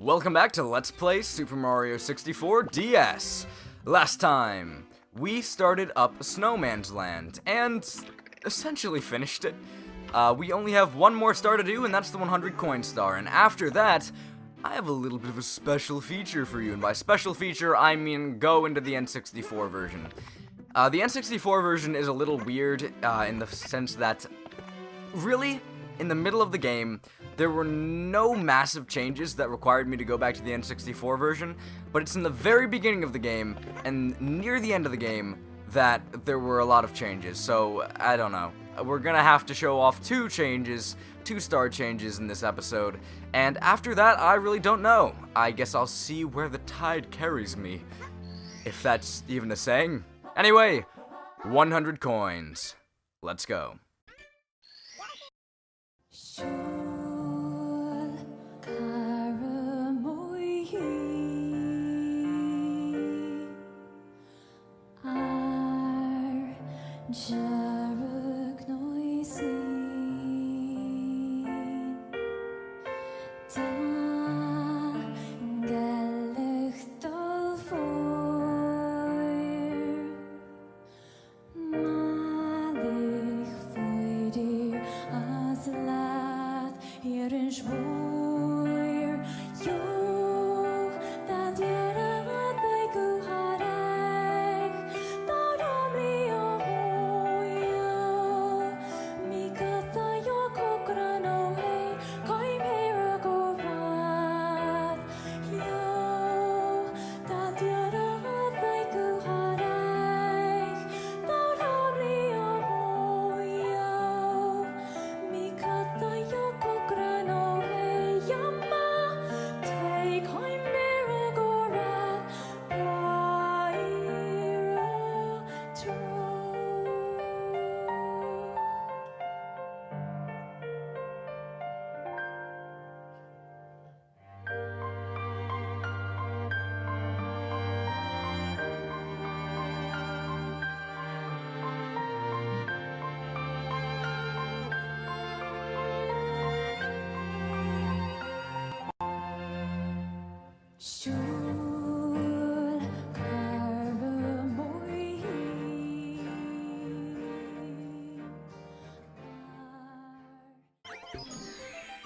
Welcome back to Let's Play Super Mario 64 DS. Last time, we started up Snowman's Land, and essentially finished it. We only have one more star to do, and that's the 100 coin star, and after that, I have a little bit of a special feature for you, and by special feature, I mean go into the N64 version. The N64 version is a little weird, in the sense that, really, in the middle of the game, there were no massive changes that required me to go back to the N64 version, but it's in the very beginning of the game, and near the end of the game, that there were a lot of changes, so, I don't know. We're gonna have to show off two star changes in this episode, and after that, I really don't know. I guess I'll see where the tide carries me, if that's even a saying. Anyway, 100 coins. Let's go.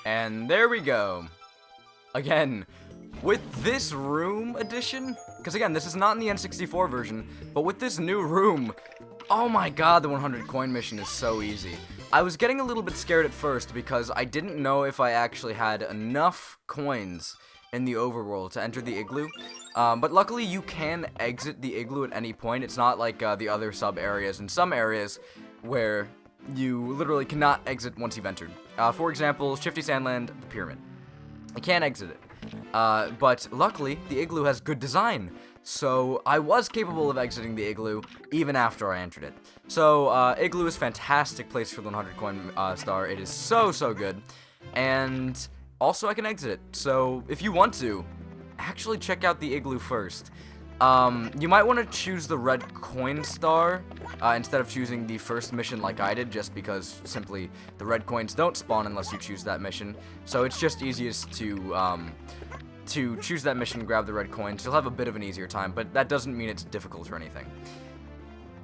And there we go. Again, with this room edition, because again, this is not in the N64 version, but with this new room, oh my god, the 100 coin mission is so easy. I was getting a little bit scared at first because I didn't know if I actually had enough coins in the overworld to enter the igloo, but luckily you can exit the igloo at any point. It's not like the other sub-areas in some areas where you literally cannot exit once you've entered. For example, Shifty Sandland, the pyramid. I can't exit it. But luckily, the igloo has good design, so I was capable of exiting the igloo even after I entered it. So, igloo is a fantastic place for the 100 coin star. It is so good. And also I can exit it. So, if you want to, actually check out the igloo first. You might want to choose the red coin star instead of choosing the first mission like I did, just because simply the red coins don't spawn unless you choose that mission. So it's just easiest to choose that mission and grab the red coins. You'll have a bit of an easier time, but that doesn't mean it's difficult or anything.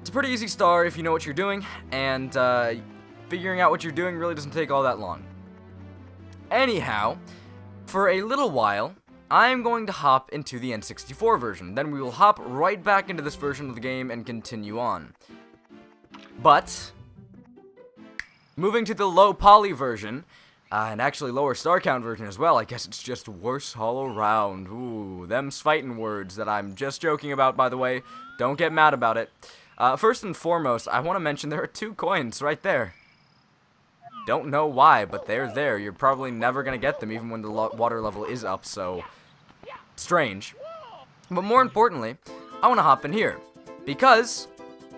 It's a pretty easy star if you know what you're doing, and figuring out what you're doing really doesn't take all that long. Anyhow, for a little while, I'm going to hop into the N64 version. Then we will hop right back into this version of the game and continue on. But, moving to the low poly version, and actually lower star count version as well, I guess it's just worse all around. Ooh, them's fighting words that I'm just joking about, by the way. Don't get mad about it. First and foremost, I want to mention there are 2 coins right there. Don't know why, but they're there. You're probably never going to get them even when the water level is up, so strange. But more importantly, I want to hop in here because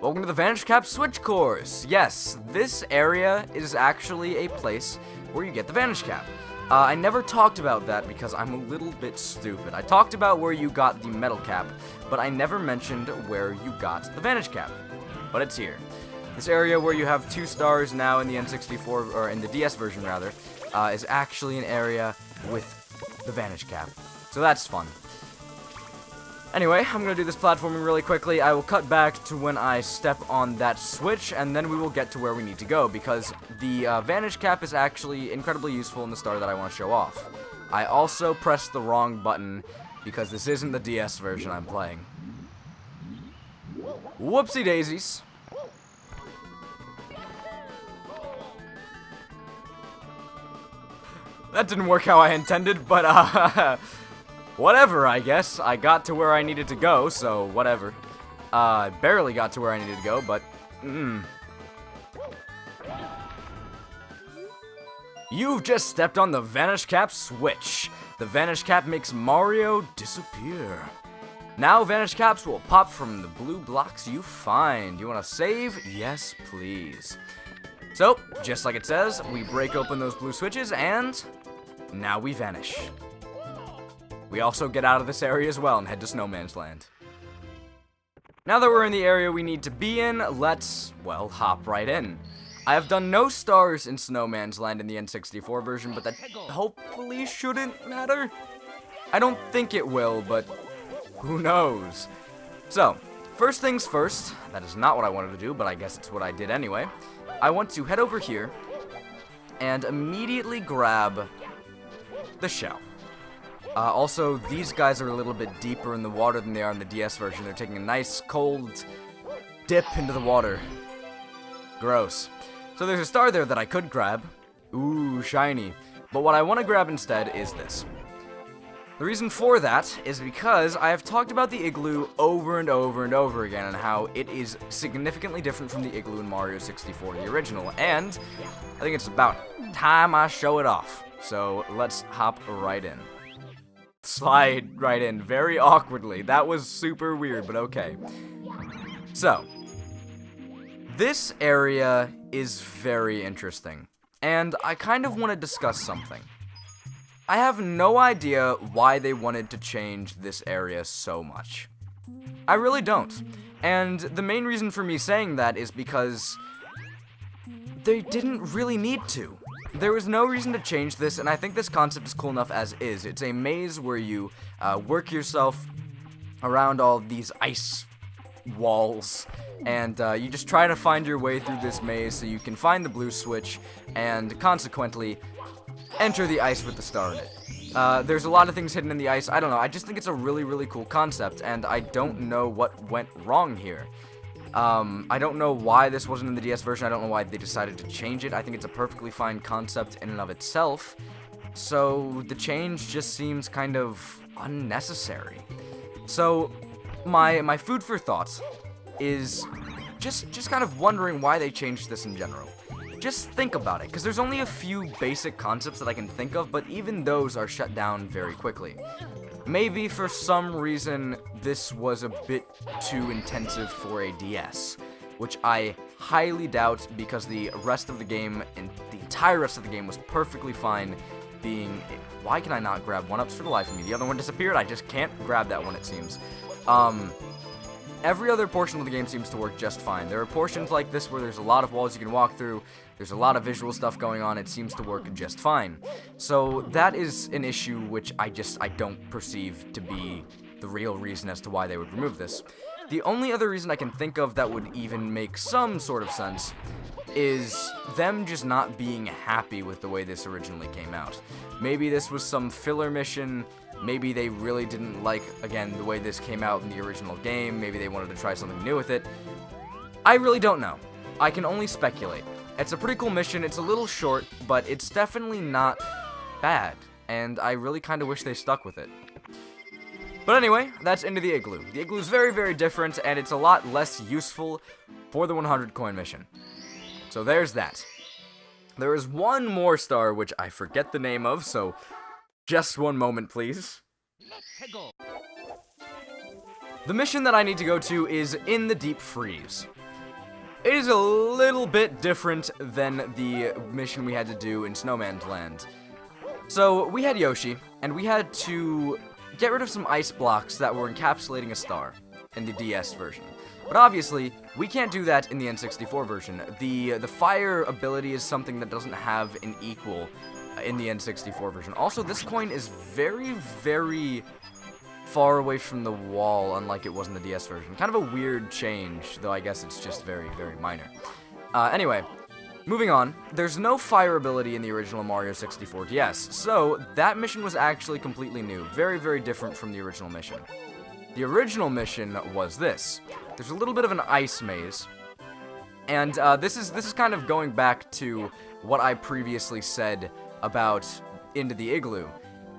welcome to the Vanish Cap Switch Course. Yes, this area is actually a place where you get the Vanish Cap. I never talked about that because I'm a little bit stupid. I talked about where you got the metal cap, but I never mentioned where you got the Vanish Cap. But it's here. This area where you have 2 stars now in the N64, or in the DS version rather, is actually an area with the Vanish Cap. So that's fun. Anyway, I'm going to do this platforming really quickly. I will cut back to when I step on that switch, and then we will get to where we need to go, because the Vanish cap is actually incredibly useful in the star that I want to show off. I also pressed the wrong button, because this isn't the DS version I'm playing. Whoopsie daisies. That didn't work how I intended, but whatever, I guess. I got to where I needed to go, so whatever. Barely got to where I needed to go, but You've just stepped on the Vanish Cap switch. The Vanish Cap makes Mario disappear. Now Vanish Caps will pop from the blue blocks you find. You want to save? Yes, please. So, just like it says, we break open those blue switches, and now we vanish. We also get out of this area as well and head to Snowman's Land. Now that we're in the area we need to be in, let's, well, hop right in. I have done no stars in Snowman's Land in the N64 version, but that hopefully shouldn't matter. I don't think it will, but who knows? So, first things first, that is not what I wanted to do, but I guess it's what I did anyway. I want to head over here and immediately grab the shell. Also, these guys are a little bit deeper in the water than they are in the DS version. They're taking a nice cold dip into the water. Gross. So there's a star there that I could grab. Ooh, shiny. But what I want to grab instead is this. The reason for that is because I have talked about the igloo over and over and over again and how it is significantly different from the igloo in Mario 64, the original, and I think it's about time I show it off. So let's hop right in. Slide right in very awkwardly. That was super weird, but okay. So, this area is very interesting, and I kind of want to discuss something. I have no idea why they wanted to change this area so much. I really don't. And the main reason for me saying that is because they didn't really need to. There was no reason to change this, and I think this concept is cool enough as is. It's a maze where you work yourself around all these ice walls, and you just try to find your way through this maze so you can find the blue switch, and consequently enter the ice with the star in it. There's a lot of things hidden in the ice. I don't know. I just think it's a really, really cool concept, and I don't know what went wrong here. I don't know why this wasn't in the DS version. I don't know why they decided to change it. I think it's a perfectly fine concept in and of itself. So the change just seems kind of unnecessary. So my food for thought is just kind of wondering why they changed this in general. Just think about it, because there's only a few basic concepts that I can think of, but even those are shut down very quickly. Maybe for some reason this was a bit too intensive for a DS, which I highly doubt, because the rest of the game, and the entire rest of the game, was perfectly fine being... Why can I not grab 1-ups for the life of me? The other one disappeared. I just can't grab that one, it seems. Every other portion of the game seems to work just fine. There are portions like this where there's a lot of walls you can walk through, there's a lot of visual stuff going on, it seems to work just fine. So that is an issue which I don't perceive to be the real reason as to why they would remove this. The only other reason I can think of that would even make some sort of sense is them just not being happy with the way this originally came out. Maybe this was some filler mission. Maybe they really didn't like, again, the way this came out in the original game. Maybe they wanted to try something new with it. I really don't know. I can only speculate. It's a pretty cool mission. It's a little short, but it's definitely not bad. And I really kind of wish they stuck with it. But anyway, that's Into the Igloo. The Igloo is very, very different, and it's a lot less useful for the 100 coin mission. So there's that. There is one more star, which I forget the name of, so... just one moment, please. The mission that I need to go to is in the Deep Freeze. It is a little bit different than the mission we had to do in Snowman's Land. So, we had Yoshi, and we had to get rid of some ice blocks that were encapsulating a star in the DS version. But obviously, we can't do that in the N64 version. The fire ability is something that doesn't have an equal in the N64 version. Also, this coin is very, very far away from the wall, unlike it was in the DS version. Kind of a weird change, though I guess it's just very, very minor. Anyway, moving on. There's no fire ability in the original Mario 64 DS, so that mission was actually completely new. Very, very different from the original mission. The original mission was this. There's a little bit of an ice maze, and this is kind of going back to what I previously said about Into the Igloo.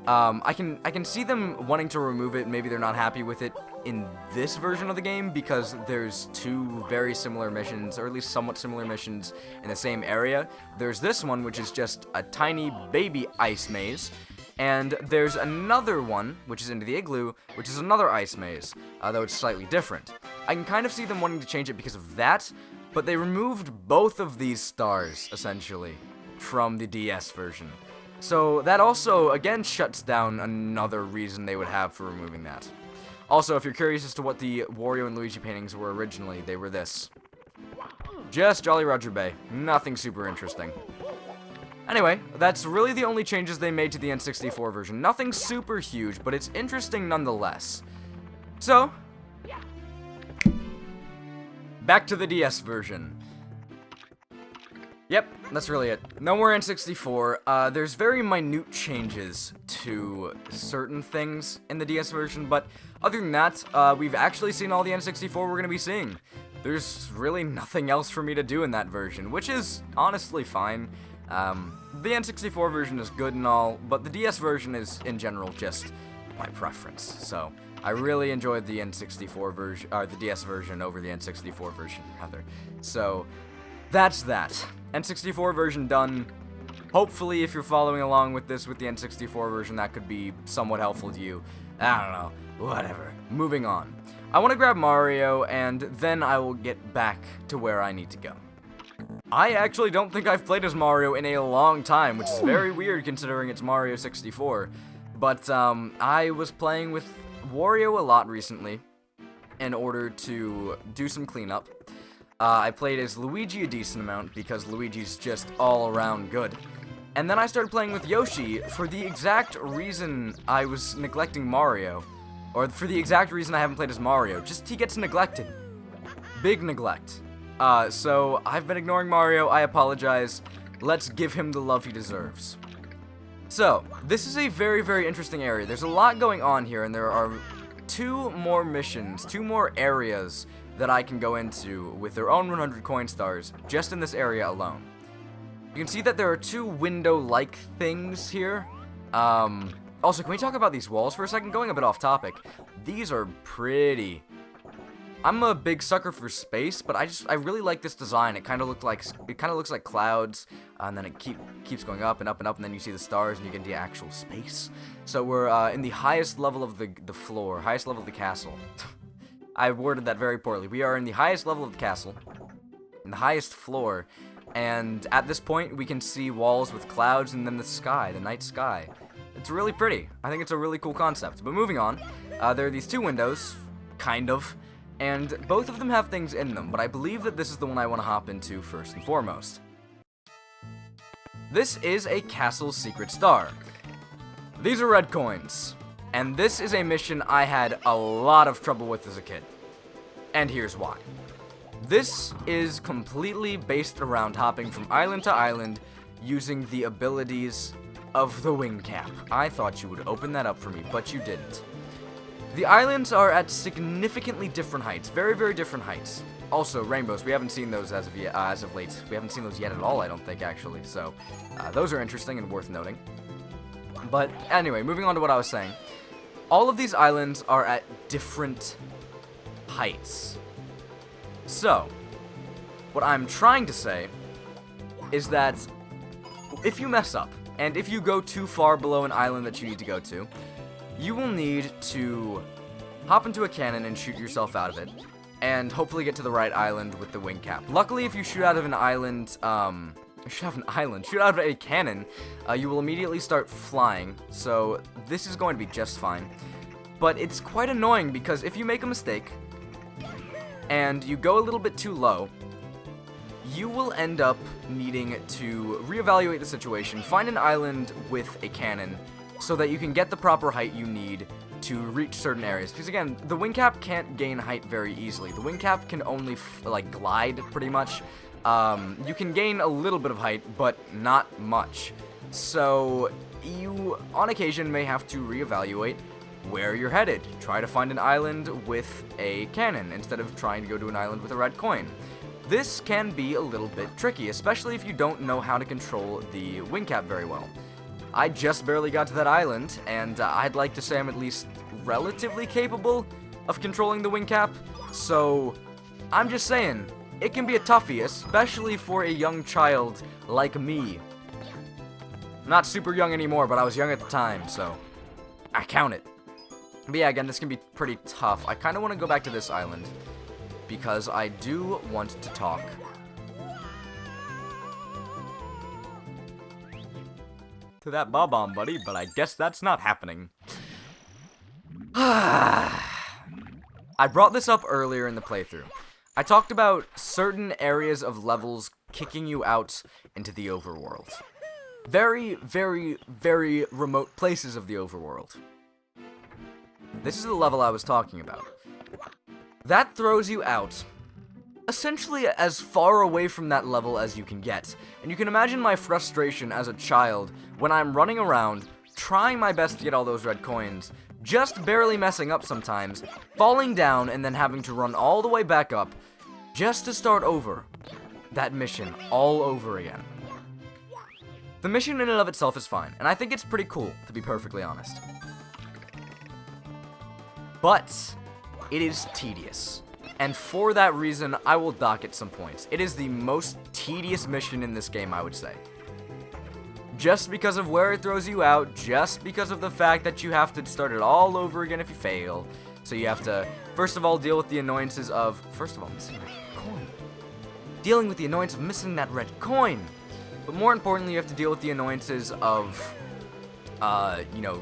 I can see them wanting to remove it. Maybe they're not happy with it in this version of the game because there's two very similar missions, or at least somewhat similar missions in the same area. There's this one, which is just a tiny baby ice maze, and there's another one, which is Into the Igloo, which is another ice maze, though it's slightly different. I can kind of see them wanting to change it because of that, but they removed both of these stars, essentially, from the DS version. So that also, again, shuts down another reason they would have for removing that. Also, if you're curious as to what the Wario and Luigi paintings were originally, they were this. Just Jolly Roger Bay. Nothing super interesting. Anyway, that's really the only changes they made to the N64 version. Nothing super huge, but it's interesting nonetheless. So, back to the DS version. Yep, that's really it. No more N64. There's very minute changes to certain things in the DS version, but other than that, we've actually seen all the N64 we're going to be seeing. There's really nothing else for me to do in that version, which is honestly fine. The N64 version is good and all, but the DS version is, in general, just my preference. So, I really enjoyed the N64 version, or the DS version over the N64 version, rather. So, that's that. N64 version done. Hopefully, if you're following along with this with the N64 version, that could be somewhat helpful to you. I don't know. Whatever. Moving on. I want to grab Mario, and then I will get back to where I need to go. I actually don't think I've played as Mario in a long time, which is very weird considering it's Mario 64. But, I was playing with Wario a lot recently in order to do some cleanup. I played as Luigi a decent amount because Luigi's just all around good. And then I started playing with Yoshi for the exact reason I was neglecting Mario. Or for the exact reason I haven't played as Mario. Just he gets neglected. Big neglect. So I've been ignoring Mario, I apologize. Let's give him the love he deserves. So, this is a very, very interesting area. There's a lot going on here, and there are two more missions, two more areas that I can go into with their own 100 coin stars, just in this area alone. You can see that there are two window-like things here. Also, can we talk about these walls for a second? Going a bit off topic. These are pretty. I'm a big sucker for space, but I really like this design. It kind of looks like clouds, and then it keeps going up and up and up, and then you see the stars, and you get into actual space. So we're in the highest level of the floor, highest level of the castle. I worded that very poorly. We are in the highest level of the castle, in the highest floor, and at this point we can see walls with clouds and then the sky, the night sky. It's really pretty. I think it's a really cool concept. But moving on, there are these two windows, kind of, and both of them have things in them, but I believe that this is the one I want to hop into first and foremost. This is a castle secret star. These are red coins. And this is a mission I had a lot of trouble with as a kid. And here's why. This is completely based around hopping from island to island using the abilities of the wing cap. I thought you would open that up for me, but you didn't. The islands are at significantly different heights, very, very different heights. Also, rainbows, we haven't seen those as of late. We haven't seen those yet at all, I don't think, actually. So, those are interesting and worth noting. But anyway, moving on to what I was saying. All of these islands are at different heights. So, what I'm trying to say is that if you mess up, and if you go too far below an island that you need to go to, you will need to hop into a cannon and shoot yourself out of it, and hopefully get to the right island with the wing cap. Luckily, if you shoot out of an island, shoot out of a cannon, you will immediately start flying, so this is going to be just fine. But it's quite annoying because if you make a mistake, and you go a little bit too low, you will end up needing to reevaluate the situation, find an island with a cannon, so that you can get the proper height you need to reach certain areas. Because again, the wing cap can't gain height very easily. The wing cap can only like glide pretty much. You can gain a little bit of height, but not much. So you, on occasion, may have to reevaluate where you're headed. Try to find an island with a cannon instead of trying to go to an island with a red coin. This can be a little bit tricky, especially if you don't know how to control the wing cap very well. I just barely got to that island, and I'd like to say I'm at least relatively capable of controlling the wing cap, so I'm just saying, it can be a toughie, especially for a young child like me. I'm not super young anymore, but I was young at the time, so I count it. But yeah, again, this can be pretty tough. I kind of want to go back to this island, because I do want to talk. To that Bob-omb, buddy, but I guess that's not happening. I brought this up earlier in the playthrough. I talked about certain areas of levels kicking you out into the overworld. Very, very, very remote places of the overworld. This is the level I was talking about. That throws you out essentially as far away from that level as you can get. And you can imagine my frustration as a child when I'm running around, trying my best to get all those red coins, just barely messing up sometimes, falling down and then having to run all the way back up, just to start over that mission all over again. The mission in and of itself is fine, and I think it's pretty cool, to be perfectly honest. But it is tedious. And for that reason, I will dock it some points. It is the most tedious mission in this game, I would say. Just because of where it throws you out, just because of the fact that you have to start it all over again if you fail. So you have to, first of all, deal with the annoyances of, missing that coin. Dealing with the annoyance of missing that red coin. But more importantly, you have to deal with the annoyances of,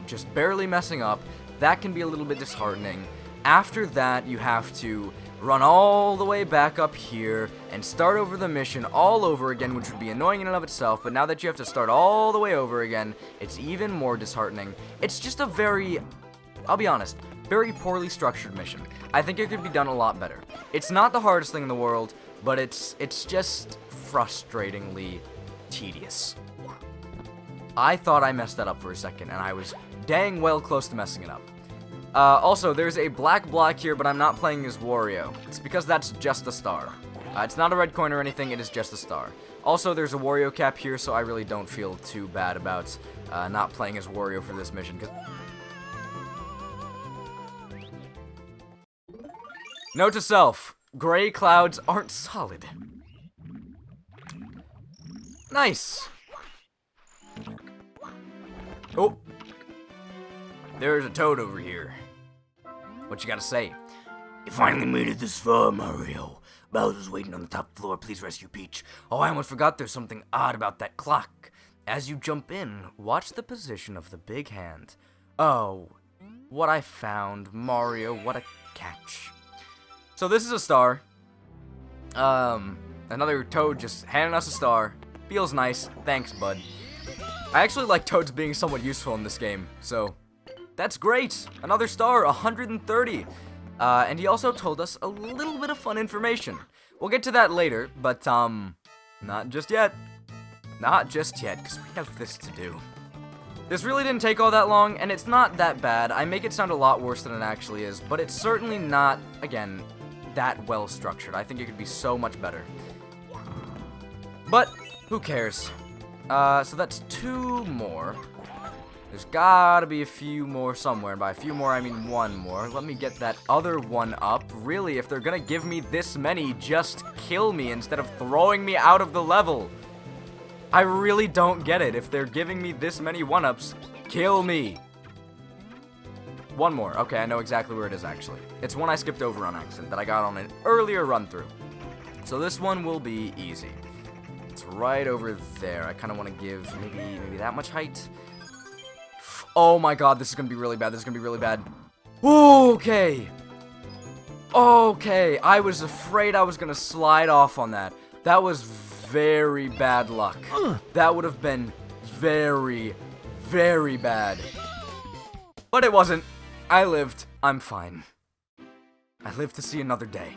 just barely messing up. That can be a little bit disheartening. After that, you have to run all the way back up here and start over the mission all over again, which would be annoying in and of itself, but now that you have to start all the way over again, it's even more disheartening. It's just a very, I'll be honest, very poorly structured mission. I think it could be done a lot better. It's not the hardest thing in the world, but it's just frustratingly tedious. I thought I messed that up for a second, and I was dang well close to messing it up. Also, there's a black block here, but I'm not playing as Wario. It's because that's just a star. It's not a red coin or anything, it is just a star. Also, there's a Wario cap here, so I really don't feel too bad about not playing as Wario for this mission. Note to self, gray clouds aren't solid. Nice! Oh! There's a toad over here. What you gotta say? You finally made it this far, Mario. Bowser's waiting on the top floor. Please rescue Peach. Oh, I almost forgot there's something odd about that clock. As you jump in, watch the position of the big hand. Oh, what I found. Mario, what a catch. So this is a star. Another toad just handing us a star. Feels nice. Thanks, bud. I actually like toads being somewhat useful in this game, so that's great. Another star, 130. And he also told us a little bit of fun information. We'll get to that later, but, not just yet. Not just yet, because we have this to do. This really didn't take all that long, and it's not that bad. I make it sound a lot worse than it actually is, but it's certainly not, again, that well structured. I think it could be so much better. But, who cares? So that's 2 more. There's gotta be a few more somewhere, and by a few more, I mean 1 more. Let me get that other one up. Really, if they're gonna give me this many, just kill me instead of throwing me out of the level. I really don't get it. If they're giving me this many 1-ups, kill me. 1 more. Okay, I know exactly where it is, actually. It's one I skipped over on accident that I got on an earlier run-through. So this one will be easy. It's right over there. I kind of want to give maybe that much height. Oh my god, this is going to be really bad. This is going to be really bad. Okay. Okay, I was afraid I was going to slide off on that. That was very bad luck. That would have been very, very bad. But it wasn't. I lived. I'm fine. I lived to see another day.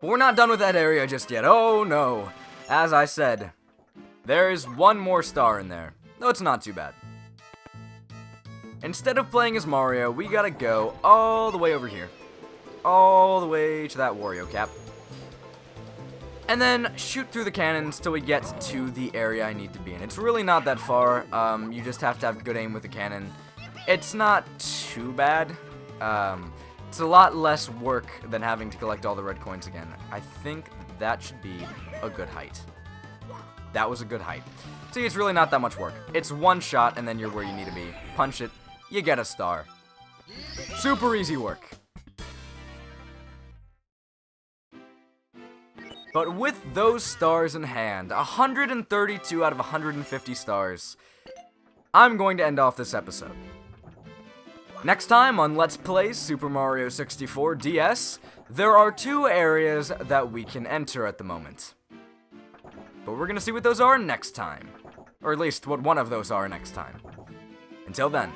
But we're not done with that area just yet. Oh no. As I said, there's one more star in there. No, it's not too bad. Instead of playing as Mario, we gotta go all the way over here. All the way to that Wario cap. And then shoot through the cannons till we get to the area I need to be in. It's really not that far. You just have to have good aim with the cannon. It's not too bad. It's a lot less work than having to collect all the red coins again. I think that should be a good height. That was a good height. See, it's really not that much work. It's one shot and then you're where you need to be. Punch it, you get a star. Super easy work. But with those stars in hand, 132 out of 150 stars, I'm going to end off this episode. Next time on Let's Play Super Mario 64 DS, there are 2 areas that we can enter at the moment. But we're going to see what those are next time. Or at least what one of those are next time. Until then.